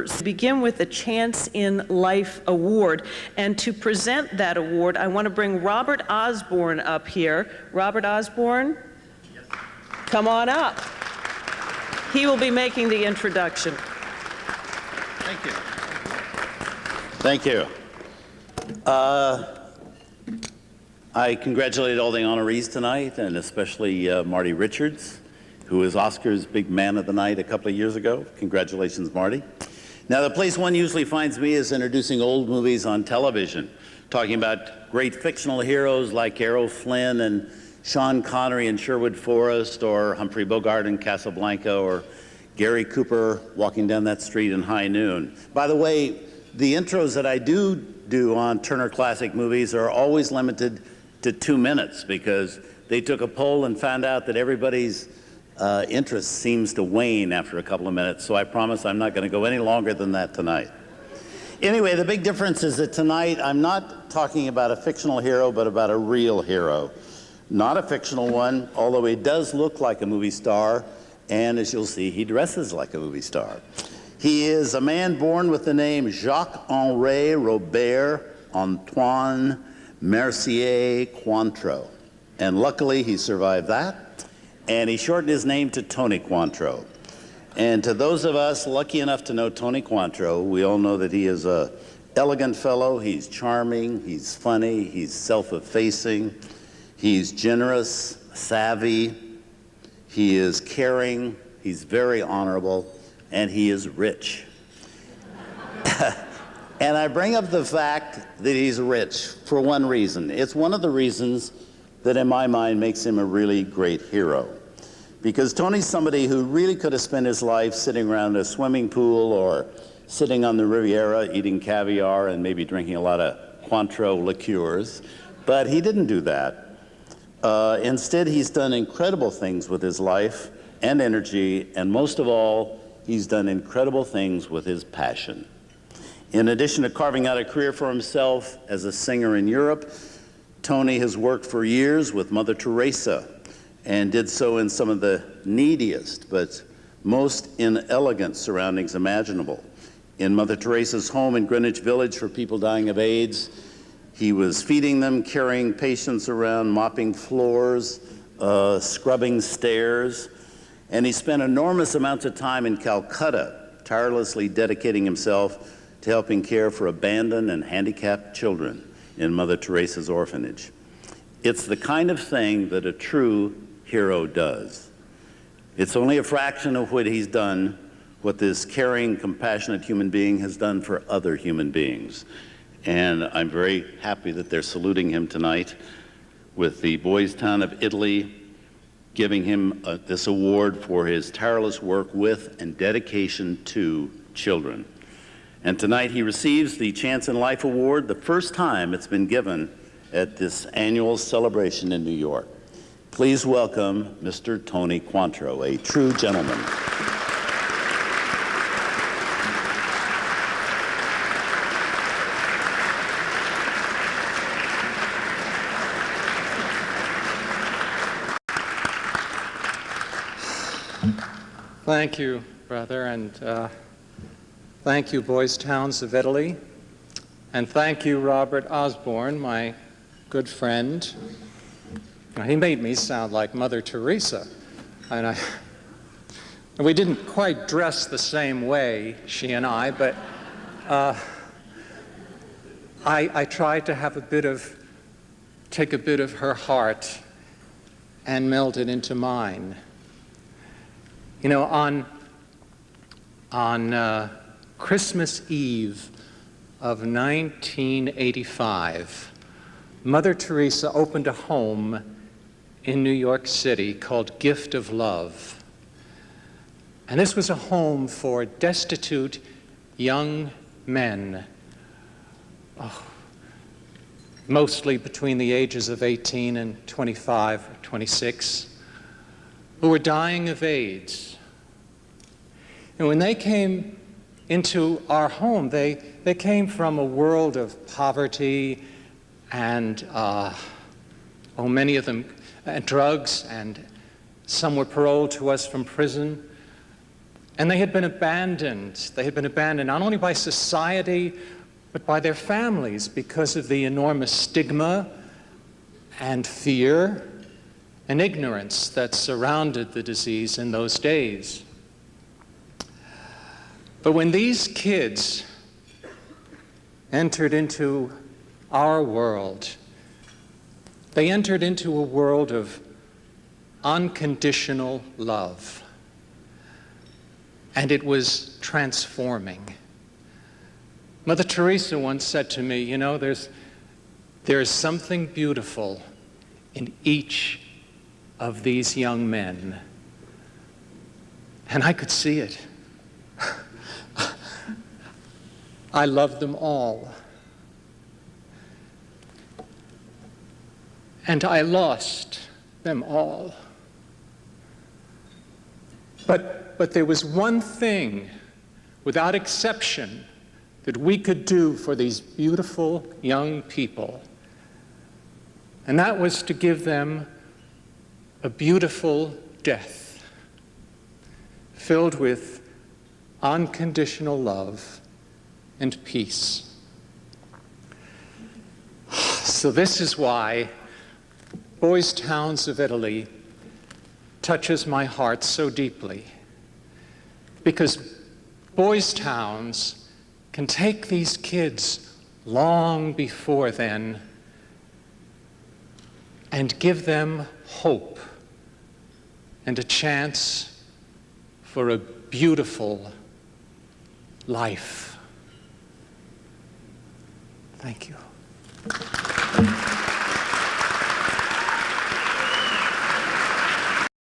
members. Begin with the Chance in Life Award. And to present that award, I want to bring Robert Osborne up here. Robert Osborne, yes. Come on up. He will be making the introduction. Thank you. Thank you. I congratulate all the honorees tonight, and especially Marty Richards, who was Oscar's big man of the night a couple of years ago. Congratulations, Marty. Now, the place one usually finds me is introducing old movies on television, talking about great fictional heroes like Errol Flynn and Sean Connery in Sherwood Forest, or Humphrey Bogart in Casablanca, or Gary Cooper walking down that street in High Noon. By the way, the intros that I do on Turner Classic Movies are always limited to 2 minutes, because they took a poll and found out that everybody's interest seems to wane after a couple of minutes, so I promise I'm not going to go any longer than that tonight. Anyway, the big difference is that tonight I'm not talking about a fictional hero, but about a real hero. Not a fictional one, although he does look like a movie star, and as you'll see, he dresses like a movie star. He is a man born with the name Jacques-Henri Robert Antoine Mercier Cointreau. And luckily, he survived that, and he shortened his name to Tony Cointreau. And to those of us lucky enough to know Tony Cointreau, we all know that he is an elegant fellow. He's charming, he's funny, he's self-effacing, he's generous, savvy, he is caring, he's very honorable, and he is rich. And I bring up the fact that he's rich for one reason. It's one of the reasons that in my mind makes him a really great hero. Because Tony's somebody who really could have spent his life sitting around a swimming pool or sitting on the Riviera eating caviar and maybe drinking a lot of Cointreau liqueurs, but he didn't do that. Instead, he's done incredible things with his life and energy, and most of all, he's done incredible things with his passion. In addition to carving out a career for himself as a singer in Europe, Tony has worked for years with Mother Teresa and did so in some of the neediest but most inelegant surroundings imaginable. In Mother Teresa's home in Greenwich Village for people dying of AIDS, he was feeding them, carrying patients around, mopping floors, scrubbing stairs, and he spent enormous amounts of time in Calcutta, tirelessly dedicating himself to helping care for abandoned and handicapped children in Mother Teresa's orphanage. It's the kind of thing that a true hero does. It's only a fraction of what he's done, what this caring, compassionate human being has done for other human beings. And I'm very happy that they're saluting him tonight with the Boys Town of Italy giving him this award for his tireless work with and dedication to children. And tonight he receives the Chance in Life Award, the first time it's been given at this annual celebration in New York. Please welcome Mr. Tony Cointreau, a true gentleman. Thank you, brother, and thank you, Boys Towns of Italy, and thank you, Robert Osborne, my good friend. Now, he made me sound like Mother Teresa, and we didn't quite dress the same way, she and I, but I tried to have take a bit of her heart and meld it into mine. You know, on Christmas Eve of 1985, Mother Teresa opened a home in New York City called Gift of Love. And this was a home for destitute young men, mostly between the ages of 18 and 25 or 26, who were dying of AIDS. And when they came into our home, they came from a world of poverty and, many of them, drugs, and some were paroled to us from prison. And they had been abandoned. They had been abandoned not only by society, but by their families because of the enormous stigma and fear and ignorance that surrounded the disease in those days. But when these kids entered into our world, they entered into a world of unconditional love. And it was transforming. Mother Teresa once said to me, you know, there's something beautiful in each of these young men. And I could see it. I loved them all. And I lost them all. But there was one thing, without exception, that we could do for these beautiful young people. And that was to give them a beautiful death, filled with unconditional love and peace. So this is why Boys Towns of Italy touches my heart so deeply, because Boys Towns can take these kids long before then and give them hope and a chance for a beautiful life. Thank you.